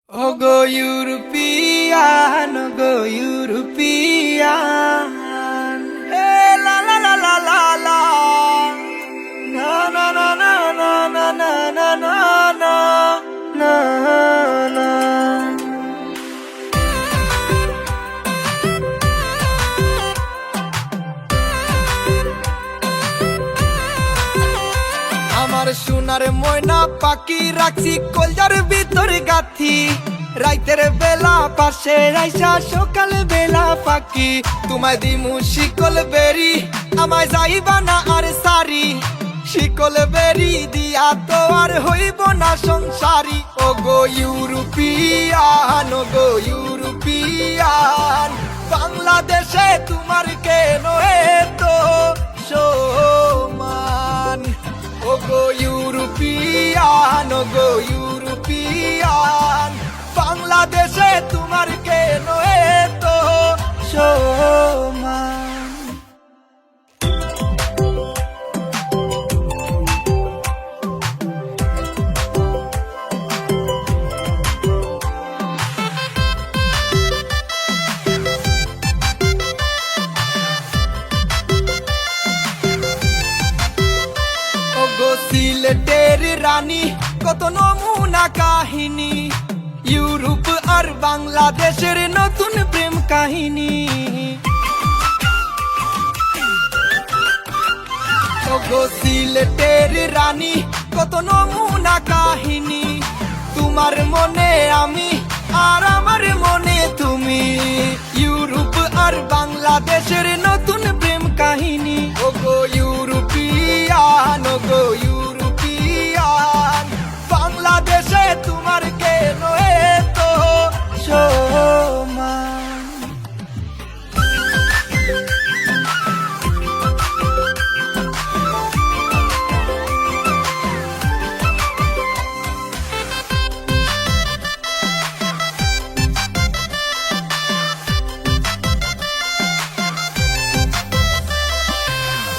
Ogo European, Ogo European. Hey, la la la la la la. Na na na na na na na na na na na. আমার সোনার ময়না পাখি রাখছি কলজার ভিতর গাথি রাইতের বেলা পাশে আইসা সকাল বেলা পাখি তোমায় দিমু শিকল বেরি আমায় যাইবা না আর সারি শিকল বেরি দিয়া তো আর হইব না সংসারী ওগো ইউরোপিয়ান ওগো ইউরোপিয়ান বাংলাদেশে তোমার কেন এতো সম্মান Ogo European, Ogo European. বাংলাদেশে তোমার কেন এতো সম্মান সিলেটের রানী কত নমুনা কাহিনী ইউরোপ আর বাংলাদেশের নতুন প্রেম কাহিনী ওগো সিলেটের রানী কত নমুনা কাহিনী তোমার মনে আমি আর আমার মনে তুমি ইউরোপ আর বাংলাদেশের নতুন প্রেম কাহিনী ওগো ইউরোপিয়ান ওগো ইউরোপিয়ান বাংলাদেশে তোমার কেন এতো সম্মান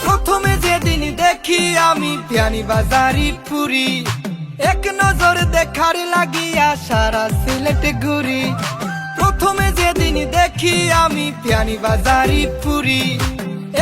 প্রথমে যেদিন দেখি আমি পিয়ানি বাজারি পুরি এক নজর দেখার লাগিয়া সারা সিলেট ঘুরি প্রথমে যেদিন দেখি আমি পিয়ানি বাজারি পুরি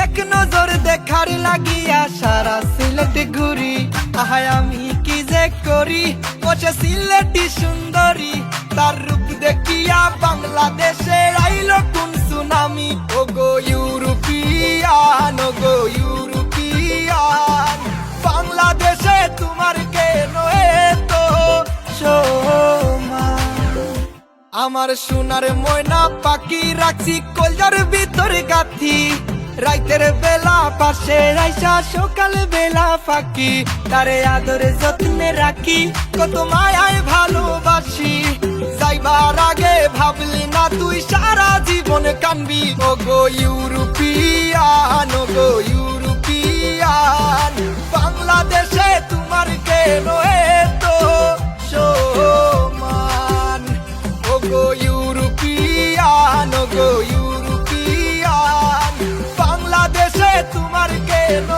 এক নজর দেখার লাগিয়া সারা সিলেট ঘুরি আহায় আমি কি যে করি বসে সিলেটি সুন্দরী তার রূপ দেখিয়া বাংলাদেশে আইলো কোন সুনামি ওগো ইউরোপিয়ান ওগো ইউরোপিয়ান বাংলাদেশে তোমার কেন এতো সম্মান আমার সোনার ময়না পাখি রাখছি কলজার ভিতর গাথি রাইতের বেলা পাশে আইসা সকাল বেলা ফাঁকি তারে আদরে যত্নে রাখি কত মায়ায় ভালোবাসি যাইবার আগে ভাবলি না তুই সারা জীবন কানবি ওগো ইউরোপিয়ান ওগো ইউরোপিয়ান বাংলাদেশে তোমার কেন এতো সম্মান ওগো ইউরোপিয়ান ওগো ইউরোপিয়ান বাংলাদেশে তোমার কেন